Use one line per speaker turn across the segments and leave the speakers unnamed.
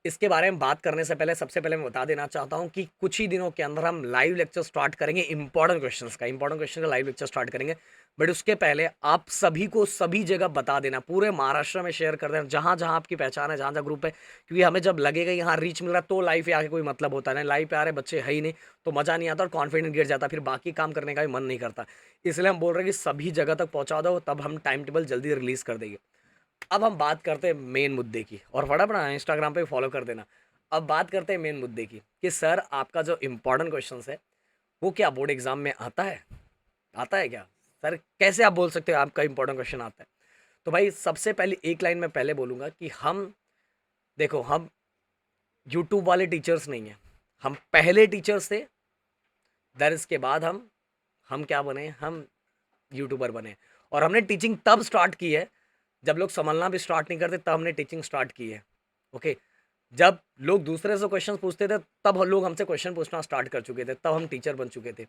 इसके बारे में बात करने से पहले सबसे पहले मैं बता देना चाहता हूँ कि कुछ ही दिनों के अंदर हम लाइव लेक्चर स्टार्ट करेंगे इंपॉर्टेंट क्वेश्चन का लाइव लेक्चर स्टार्ट करेंगे। बट उसके पहले आप सभी को सभी जगह बता देना, पूरे महाराष्ट्र में शेयर कर देना, जहाँ जहाँ आपकी पहचान है, जहाँ जहाँ ग्रुप है, क्योंकि हमें जब लगेगा यहाँ रीच मिल रहा है तो लाइव पे आके कोई मतलब होता है, लाइव पे आ रहे बच्चे है ही नहीं तो मज़ा नहीं आता और कॉन्फिडेंस गिर जाता, फिर बाकी काम करने का भी मन नहीं करता। इसलिए हम बोल रहे हैं कि सभी जगह तक पहुँचा दो, तब हम टाइम टेबल जल्दी रिलीज़ कर देंगे। अब हम बात करते हैं मेन मुद्दे की, और फटाफट ना इंस्टाग्राम पे फॉलो कर देना। अब बात करते हैं मेन मुद्दे की कि सर आपका जो इम्पोर्टेंट क्वेश्चन है वो क्या बोर्ड एग्जाम में आता है? आता है क्या? सर कैसे आप बोल सकते हो आपका इंपॉर्टेंट क्वेश्चन आता है? तो भाई सबसे पहले एक लाइन में पहले बोलूँगा कि हम, देखो हम यूट्यूब वाले टीचर्स नहीं हैं, हम पहले टीचर्स थे, देन इसके बाद हम क्या बने, हम यूट्यूबर बने। और हमने टीचिंग तब स्टार्ट की है जब लोग संभलना भी स्टार्ट नहीं करते, तब हमने टीचिंग स्टार्ट की है। ओके, जब लोग दूसरे से क्वेश्चन पूछते थे तब हम लोग हमसे क्वेश्चन पूछना स्टार्ट कर चुके थे, तब हम टीचर बन चुके थे।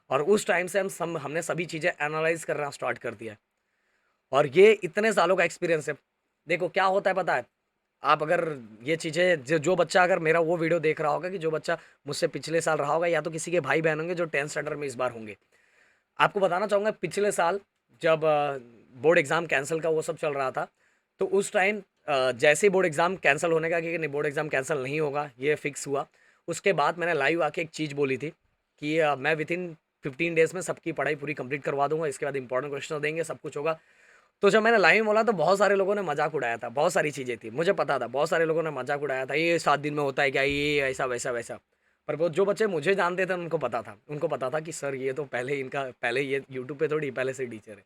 और उस टाइम से हमने सभी चीज़ें एनालाइज करना स्टार्ट कर दिया है। और ये इतने सालों का एक्सपीरियंस है। देखो क्या होता है पता है, आप अगर ये चीज़ें जो बच्चा अगर मेरा वो वीडियो देख रहा होगा, कि जो बच्चा मुझसे पिछले साल रहा होगा, या तो किसी के भाई बहन होंगे जो 10th स्टैंडर्ड में इस बार होंगे, आपको बताना चाहूँगा पिछले साल जब बोर्ड एग्ज़ाम कैंसिल का वो सब चल रहा था, तो उस टाइम जैसे ही बोर्ड एग्ज़ाम कैंसिल होने का कि नहीं बोर्ड एग्ज़ाम कैंसिल नहीं होगा ये फिक्स हुआ, उसके बाद मैंने लाइव आके एक चीज़ बोली थी कि मैं विद इन 15 डेज़ में सबकी पढ़ाई पूरी कंप्लीट करवा दूंगा, इसके बाद इंपॉर्टेंट क्वेश्चन देंगे, सब कुछ होगा। तो जब मैंने लाइव में बोला तो बहुत सारे लोगों ने मजाक उड़ाया था, बहुत सारी चीज़ें थी, मुझे पता था बहुत सारे लोगों ने मजाक उड़ाया था, ये 7 दिन में होता है क्या, ये ऐसा वैसा वैसा। पर वो जो बच्चे मुझे जानते थे उनको पता था कि सर ये तो पहले इनका पहले ये यूट्यूब पे थोड़ी पहले से टीचर है।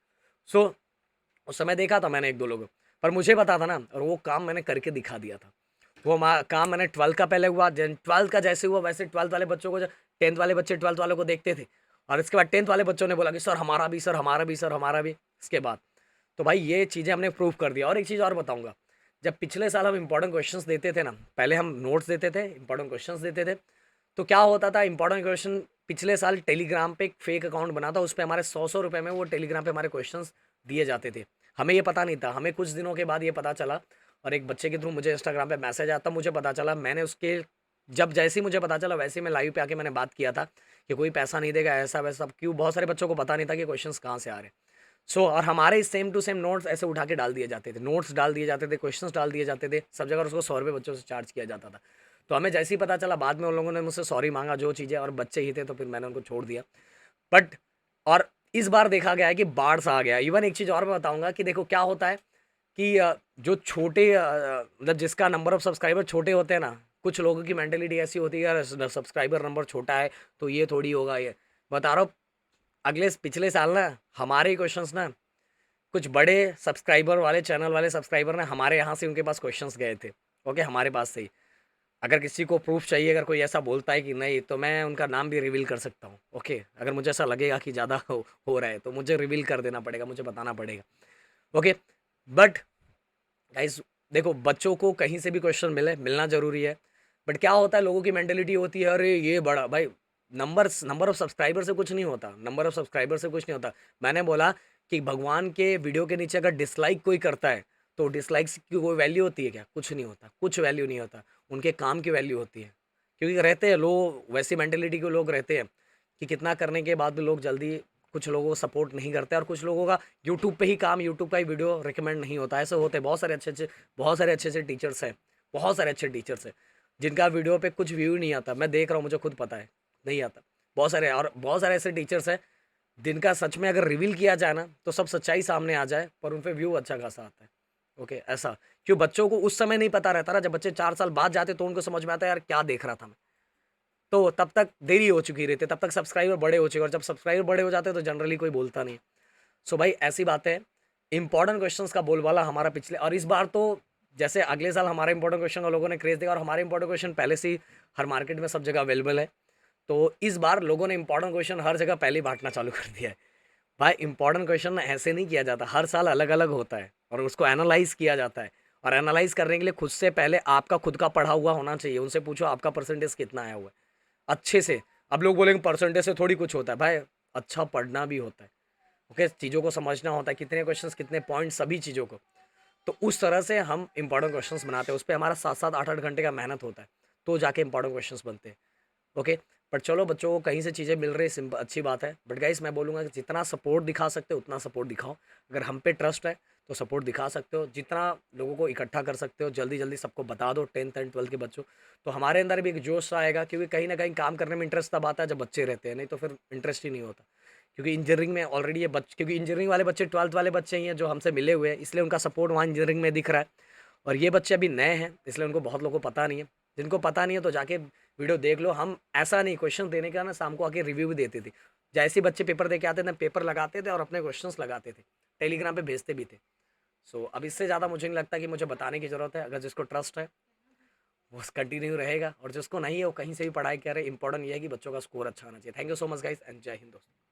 सो उस समय देखा था मैंने एक दो लोगों, पर मुझे पता था ना, और वो काम मैंने करके दिखा दिया था। वो काम मैंने 12th का पहले हुआ, देन 12th का जैसे हुआ वैसे 12th वाले बच्चों को, 10th वाले बच्चे 12th वालों को देखते थे, और इसके बाद 10th वाले बच्चों ने बोला कि सर हमारा भी, सर हमारा भी, सर हमारा भी। इसके बाद तो भाई ये चीज़ें हमने प्रूव कर दिया। और एक चीज़ और बताऊंगा, जब पिछले साल हम इंपॉर्टेंट क्वेश्चंस देते थे ना, पहले हम नोट्स देते थे, इंपॉर्टेंट क्वेश्चंस देते थे, तो क्या होता था, इंपॉर्टेंट क्वेश्चन पिछले साल टेलीग्राम पे एक फेक अकाउंट बना था, उस पर हमारे 100 रुपये में वो टेलीग्राम पे हमारे क्वेश्चंस दिए जाते थे। हमें ये पता नहीं था, हमें कुछ दिनों के बाद ये पता चला, और एक बच्चे के थ्रू मुझे इंस्टाग्राम पे मैसेज आता, मुझे पता चला, मैंने उसके, जब जैसे ही मुझे पता चला वैसे ही मैं लाइव पे आके मैंने बात किया था कि कोई पैसा नहीं देगा, ऐसा वैसा, क्यों बहुत सारे बच्चों को पता नहीं था कि क्वेश्चंस कहाँ से आ रहे हैं। और हमारे सेम टू सेम नोट्स ऐसे उठा के डाल दिए जाते थे, नोट्स डाल दिए जाते थे, क्वेश्चंस डाल दिए जाते थे सब जगह, और उसको 100 रुपये बच्चों से चार्ज किया जाता था। तो हमें जैसे ही पता चला, बाद में उन लोगों ने मुझसे सॉरी मांगा जो चीज़ें, और बच्चे ही थे तो फिर मैंने उनको छोड़ दिया। बट और इस बार देखा गया है कि बाढ़ सा आ गया। इवन एक चीज़ और मैं बताऊंगा कि देखो क्या होता है कि जो छोटे मतलब जिसका नंबर ऑफ सब्सक्राइबर छोटे होते हैं ना, कुछ लोगों की मेंटेलिटी ऐसी होती है, यार सब्सक्राइबर नंबर छोटा है तो ये थोड़ी होगा, ये बता रहा हूँ। अगले पिछले साल ना हमारे क्वेश्चंस ना कुछ बड़े सब्सक्राइबर वाले चैनल वाले सब्सक्राइबर ने हमारे यहाँ से उनके पास क्वेश्चंस गए थे। ओके, हमारे पास से ही। अगर किसी को प्रूफ चाहिए, अगर कोई ऐसा बोलता है कि नहीं, तो मैं उनका नाम भी रिवील कर सकता हूँ। ओके, अगर मुझे ऐसा लगेगा कि ज़्यादा हो रहा है तो मुझे रिवील कर देना पड़ेगा, मुझे बताना पड़ेगा। ओके, बट गाइस देखो, बच्चों को कहीं से भी क्वेश्चन मिलना ज़रूरी है। बट क्या होता है, लोगों की मेंटेलिटी होती है, अरे ये बड़ा भाई, नंबर ऑफ सब्सक्राइबर से कुछ नहीं होता, नंबर ऑफ सब्सक्राइबर से कुछ नहीं होता। मैंने बोला कि भगवान के वीडियो के नीचे अगर डिसलाइक कोई करता है तो डिसलाइक्स की कोई वैल्यू होती है क्या? कुछ नहीं होता, कुछ वैल्यू नहीं होता। उनके काम की वैल्यू होती है, क्योंकि रहते हैं लोग वैसी मेंटेलिटी के लोग रहते हैं कि कितना करने के बाद भी लोग जल्दी, कुछ लोगों को सपोर्ट नहीं करते, और कुछ लोगों का यूट्यूब पे ही काम, यूट्यूब का ही वीडियो रिकमेंड नहीं होता। ऐसे होते हैं बहुत सारे अच्छे अच्छे टीचर्स हैं, बहुत सारे अच्छे टीचर्स हैं जिनका वीडियो पे कुछ व्यू नहीं आता। मैं देख रहा हूँ, मुझे खुद पता है नहीं आता। बहुत सारे ऐसे टीचर्स हैं जिनका सच में अगर रिवील किया जाए ना तो सब सच्चाई सामने आ जाए, पर उन पे व्यू अच्छा खासा आता है। ओके, ऐसा क्यों? बच्चों को उस समय नहीं पता रहता ना, जब बच्चे 4 साल बाद जाते तो उनको समझ में आता है यार क्या देख रहा था मैं। तो तब तक देरी हो चुकी रहती है, तब तक सब्सक्राइबर बड़े हो चुके, और जब सब्सक्राइबर बड़े हो जाते हैं तो जनरली कोई बोलता नहीं। सो भाई ऐसी बात है। इंपॉर्टेंट क्वेश्चंस का बोलबाला हमारा पिछले, और इस बार तो जैसे अगले साल हमारे इंपॉर्टेंट क्वेश्चन का लोगों ने क्रेज दिया, और हमारे इंपॉर्टेंट क्वेश्चन पहले से ही हर मार्केट में सब जगह अवेलेबल है। तो इस बार लोगों ने इंपॉर्टेंट क्वेश्चन हर जगह पहले ही बांटना चालू कर दिया है। भाई इंपॉर्टेंट क्वेश्चन ऐसे नहीं किया जाता, हर साल अलग अलग होता है और उसको एनालाइज किया जाता है। और एनालाइज करने के लिए खुद से पहले आपका खुद का पढ़ा हुआ होना चाहिए। उनसे पूछो आपका परसेंटेज कितना आया हुआ है अच्छे से। अब लोग बोलेंगे परसेंटेज से थोड़ी कुछ होता है, भाई अच्छा पढ़ना भी होता है। ओके, चीज़ों को समझना होता है, कितने क्वेश्चंस कितने पॉइंट, सभी चीज़ों को। तो उस तरह से हम इंपॉर्टेंट क्वेश्चंस बनाते हैं, उस पे हमारा 7-7 8-8 घंटे का मेहनत होता है, तो जाके इंपॉर्टेंट क्वेश्चंस बनते हैं। ओके, बट चलो बच्चों को कहीं से चीज़ें मिल रही है, अच्छी बात है। बट गाइस मैं बोलूँगा कि जितना सपोर्ट दिखा सकते हो उतना सपोर्ट दिखाओ। अगर हम पे ट्रस्ट है तो सपोर्ट दिखा सकते हो, जितना लोगों को इकट्ठा कर सकते हो जल्दी जल्दी सबको बता दो, 10th एंड 12th के बच्चों। तो हमारे अंदर भी एक जोश सा आएगा, क्योंकि कहीं ना कहीं काम करने में इंटरेस्ट तब आता है जब बच्चे रहते हैं, नहीं तो फिर इंटरेस्ट ही नहीं होता। क्योंकि इंजीनियरिंग में ऑलरेडी ये बच्चे, क्योंकि इंजीनियरिंग वाले बच्चे 12th वाले बच्चे ही हैं जो हमसे मिले हुए हैं, इसलिए उनका सपोर्ट वहाँ इंजीनियरिंग में दिख रहा है। और ये बच्चे अभी नए हैं, इसलिए उनको बहुत लोगों को पता नहीं है। जिनको पता नहीं है तो जाके वीडियो देख लो। हम ऐसा नहीं क्वेश्चन देने का ना, शाम को आके रिव्यू भी देते थे। जैसे ही बच्चे पेपर दे के आते थे, पेपर लगाते थे और अपने क्वेश्चंस लगाते थे, टेलीग्राम पे भेजते भी थे। सो अब इससे ज़्यादा मुझे नहीं लगता कि मुझे बताने की ज़रूरत है। अगर जिसको ट्रस्ट है वो कंटिन्यू रहेगा, और जिसको नहीं है वो कहीं से भी पढ़ाई करे। इंपॉर्टेंट ये है कि बच्चों का स्कोर अच्छा होना चाहिए। Thank you so much guys, and जय हिंद दोस्तों।